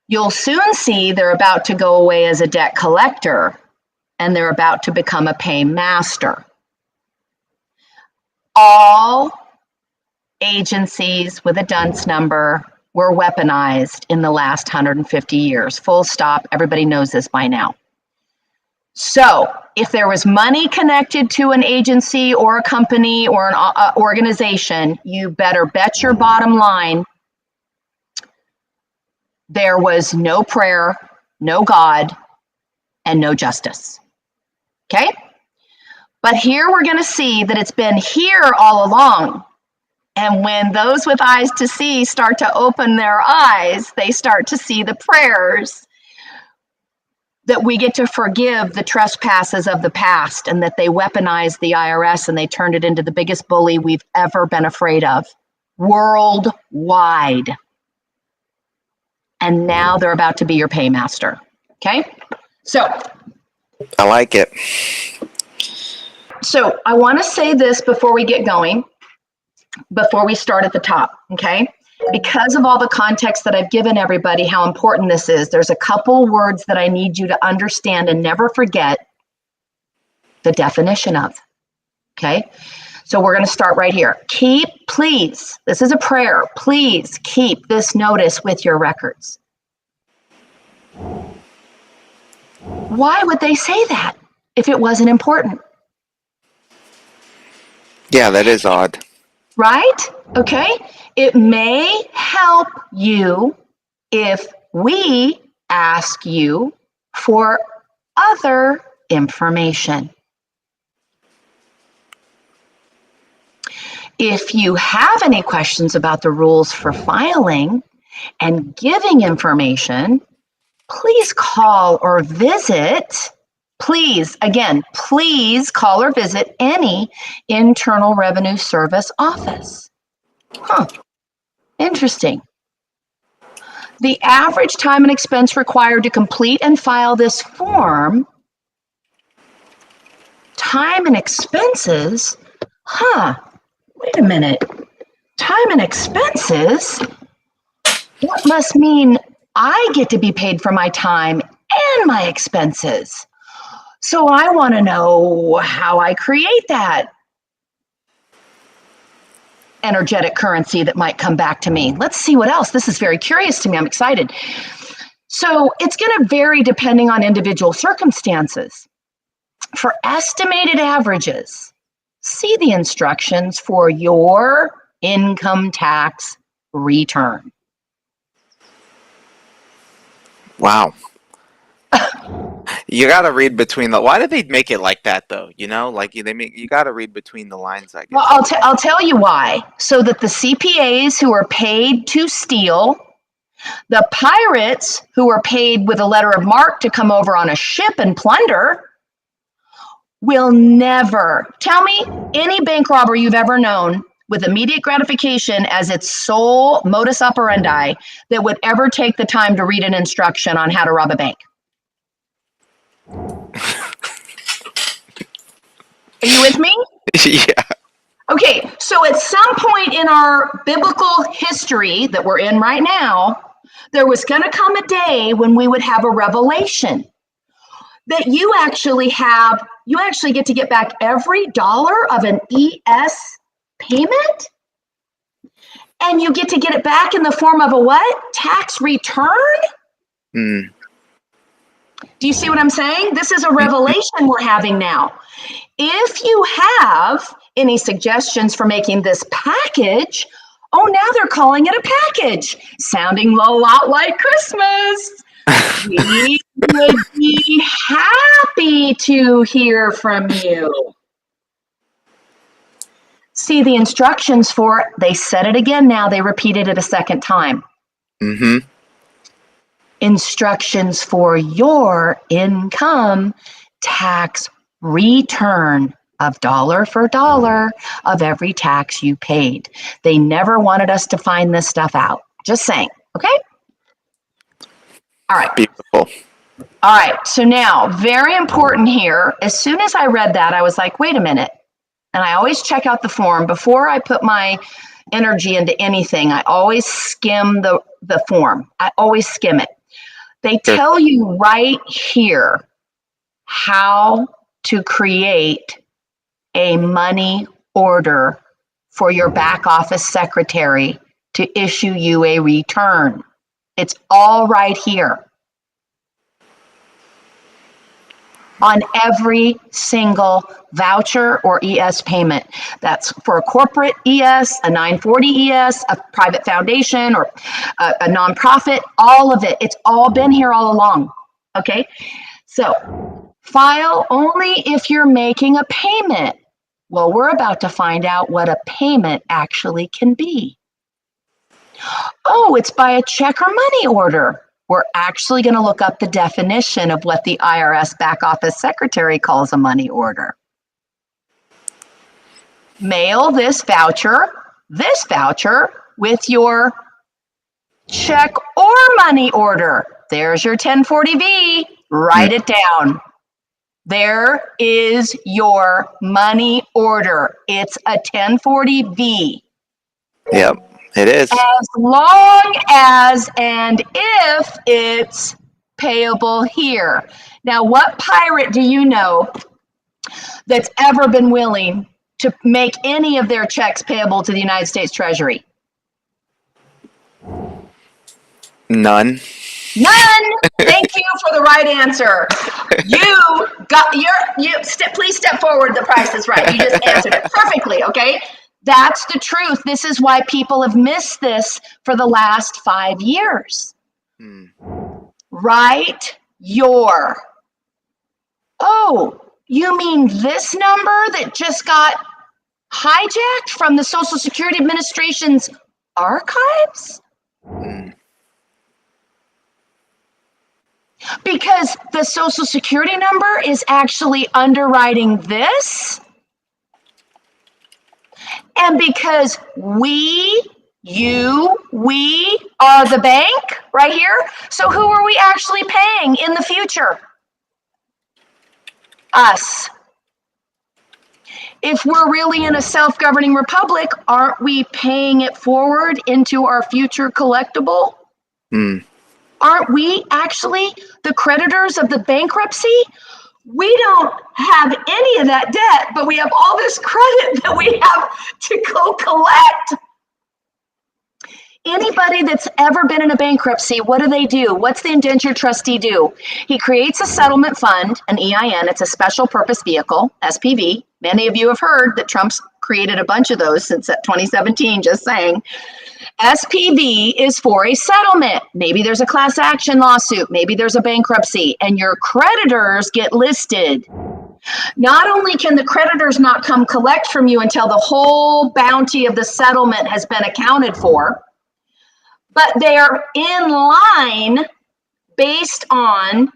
You'll soon see they're about to go away as a debt collector, and they're about to become a paymaster. All agencies with a dunce number were weaponized in the last 150 years. Full stop. Everybody knows this by now. So if there was money connected to an agency or a company or an organization, you better bet your bottom line there was no prayer, no God, and no justice. Okay? But here we're going to see that it's been here all along. And when those with eyes to see start to open their eyes, they start to see the prayers that we get to forgive the trespasses of the past, and that they weaponized the IRS and they turned it into the biggest bully we've ever been afraid of worldwide. And now they're about to be your paymaster. Okay? So I like it. So I want to say this before we get going, before we start at the top, okay? Because of all the context that I've given everybody, how important this is, there's a couple words that I need you to understand and never forget the definition of, okay? So we're going to start right here. Keep, please, this is a prayer, please keep this notice with your records. Why would they say that if it wasn't important? Yeah, that is odd. Right? Okay. It may help you if we ask you for other information. If you have any questions about the rules for filing and giving information, please call or visit. Please, again, please call or visit any Internal Revenue Service office. Interesting. The average time and expense required to complete and file this form, time and expenses, wait a minute. Time and expenses? That must mean I get to be paid for my time and my expenses. So I want to know how I create that energetic currency that might come back to me. Let's see what else. This is very curious to me. I'm excited. So it's going to vary depending on individual circumstances. For estimated averages, see the instructions for your income tax return. Wow. You gotta read between the. Why did they make it like that though? You know, like you gotta read between the lines, I guess. Well, I'll tell you why. So that the CPAs who are paid to steal, the pirates who are paid with a letter of marque to come over on a ship and plunder, will never, tell me any bank robber you've ever known with immediate gratification as its sole modus operandi that would ever take the time to read an instruction on how to rob a bank. Are you with me? Yeah. Okay, so at some point in our biblical history that we're in right now, there was going to come a day when we would have a revelation that you actually get to get back every dollar of an ES payment, and you get to get it back in the form of a what? Tax return? Mm. Do you see what I'm saying? This is a revelation we're having now. If you have any suggestions for making this package, oh, now they're calling it a package, sounding a lot like Christmas. We would be happy to hear from you. See the instructions for it. They said it again now. They repeated it a second time. Mm-hmm. Instructions for your income tax return of dollar for dollar of every tax you paid. They never wanted us to find this stuff out. Just saying. Okay? All right. Beautiful. All right. So now, very important here. As soon as I read that, I was like, wait a minute. And I always check out the form before I put my energy into anything. I always skim the form. I always skim it. They tell you right here how to create a money order for your back office secretary to issue you a return. It's all right here. On every single voucher or ES payment. That's for a corporate ES, a 940 ES, a private foundation, or a nonprofit, all of it. It's all been here all along. Okay? So, file only if you're making a payment. Well, we're about to find out what a payment actually can be. Oh, it's by a check or money order. We're actually going to look up the definition of what the IRS back office secretary calls a money order. Mail this voucher with your check or money order. There's your 1040V. Write it down. There is your money order. It's a 1040V. Yep, it is. As long as and if it's payable here. Now, what pirate do you know that's ever been willing to make any of their checks payable to the United States Treasury? None. None. Thank you for the right answer. Please step forward. The price is right. You just answered it perfectly. Okay. That's the truth. This is why people have missed this for the last 5 years. Write your. Oh, you mean this number that just got hijacked from the Social Security Administration's archives? Because the Social Security number is actually underwriting this. And because we are the bank right here. So who are we actually paying in the future? Us. If we're really in a self-governing republic, aren't we paying it forward into our future collectible? Aren't we actually the creditors of the bankruptcy? We don't have any of that debt, but we have all this credit that we have to go collect. Anybody that's ever been in a bankruptcy, what do? What's the indentured trustee do? He creates a settlement fund, an EIN. It's a special purpose vehicle, SPV. Many of you have heard that Trump's created a bunch of those since 2017, just saying. SPV is for a settlement. Maybe there's a class action lawsuit. Maybe there's a bankruptcy, and your creditors get listed. Not only can the creditors not come collect from you until the whole bounty of the settlement has been accounted for, but they are in line based on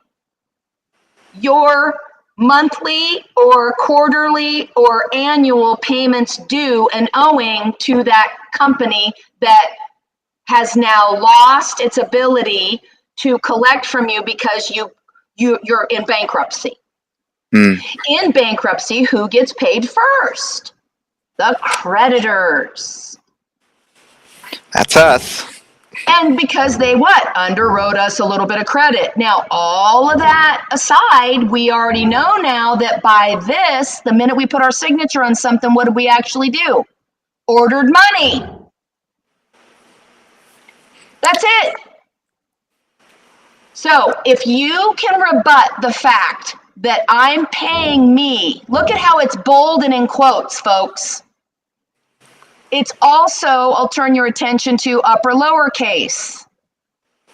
your monthly or quarterly or annual payments due and owing to that company that has now lost its ability to collect from you because you're in bankruptcy. In bankruptcy, who gets paid first? The creditors. That's us. And because they what? Underwrote us a little bit of credit. Now, all of that aside, we already know now that by this, the minute we put our signature on something, what did we actually do? Ordered money. That's it. So if you can rebut the fact that I'm paying me, look at how it's bold and in quotes, folks. It's also, I'll turn your attention to upper lowercase.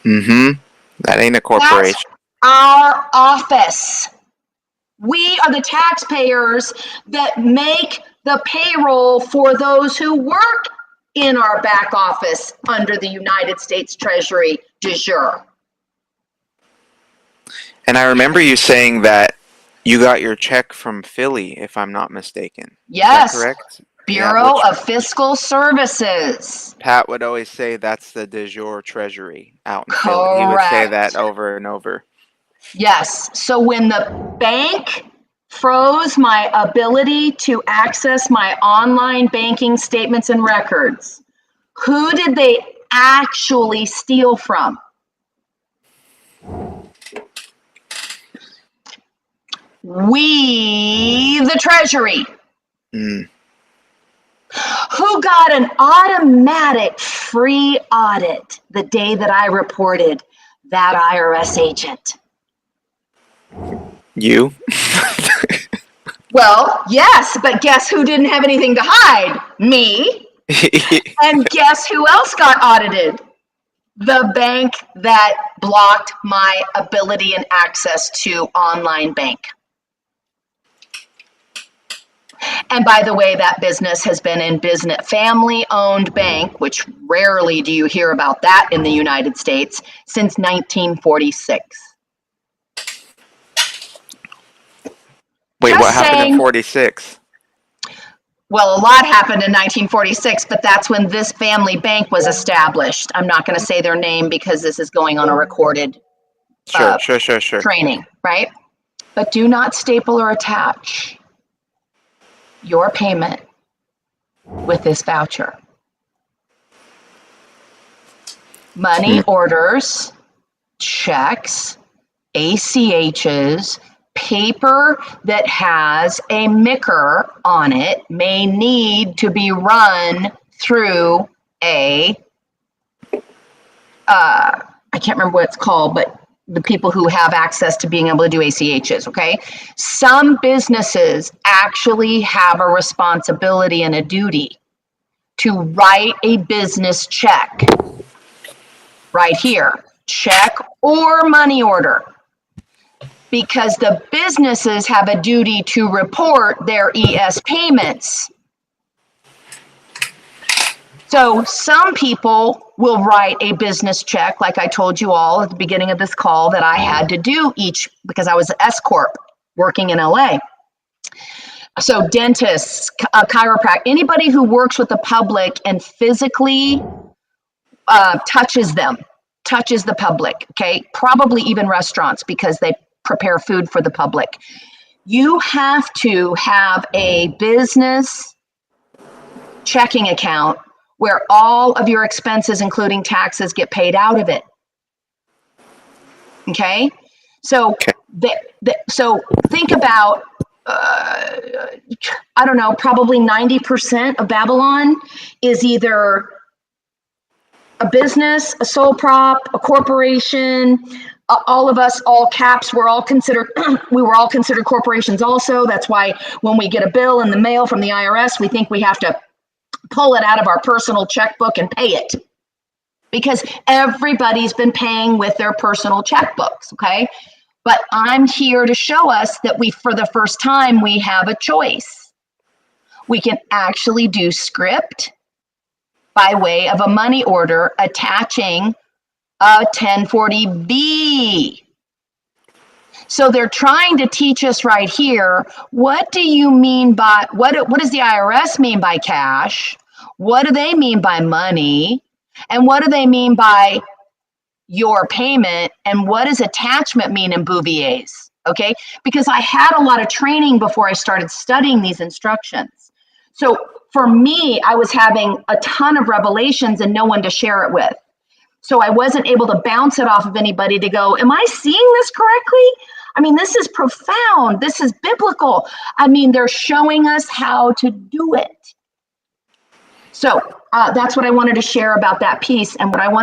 Mm-hmm. That ain't a corporation. That's our office. We are the taxpayers that make the payroll for those who work in our back office under the United States Treasury de jure. And I remember you saying that you got your check from Philly, if I'm not mistaken. Yes. Is that correct? Bureau of Fiscal Services. Pat would always say that's the de jure treasury out in Correct. Philly. He would say that over and over. Yes. So when the bank froze my ability to access my online banking statements and records, who did they actually steal from? We, the Treasury. Mm. Who got an automatic free audit the day that I reported that IRS agent? You? Well, yes, but guess who didn't have anything to hide? Me. And guess who else got audited? The bank that blocked my ability and access to online bank. And by the way, that business has been in business, family-owned bank, which rarely do you hear about that in the United States, since 1946. Wait, Just what happened saying. in 46? Well, a lot happened in 1946, but that's when this family bank was established. I'm not going to say their name because this is going on a recorded Sure. training, right? But do not staple or attach your payment with this voucher. Money orders, checks, ACHs, paper that has a micker on it may need to be run through a, I can't remember what it's called, but the people who have access to being able to do ACHs, okay? Some businesses actually have a responsibility and a duty to write a business check. Right here, check or money order. Because the businesses have a duty to report their ES payments. So some people will write a business check, like I told you all at the beginning of this call that I had to do each, because I was an S Corp working in LA. So dentists, chiropractic, anybody who works with the public and physically touches the public, okay? Probably even restaurants because they prepare food for the public. You have to have a business checking account where all of your expenses, including taxes, get paid out of it. Okay? So, so think about, I don't know, probably 90% of Babylon is either a business, a sole prop, a corporation. All of us, all caps, we're all considered, we were all considered corporations also. That's why when we get a bill in the mail from the IRS, we think we have to pull it out of our personal checkbook and pay it. Because everybody's been paying with their personal checkbooks, okay? But I'm here to show us that we, for the first time, we have a choice. We can actually do script by way of a money order attaching a 1040B. So they're trying to teach us right here, what do you mean by, what does the IRS mean by cash? What do they mean by money? And what do they mean by your payment? And what does attachment mean in Bouvier's? Okay, because I had a lot of training before I started studying these instructions. So for me, I was having a ton of revelations and no one to share it with. So I wasn't able to bounce it off of anybody to go, am I seeing this correctly? I mean, this is profound. This is biblical. I mean, they're showing us how to do it. So that's what I wanted to share about that piece. And what I want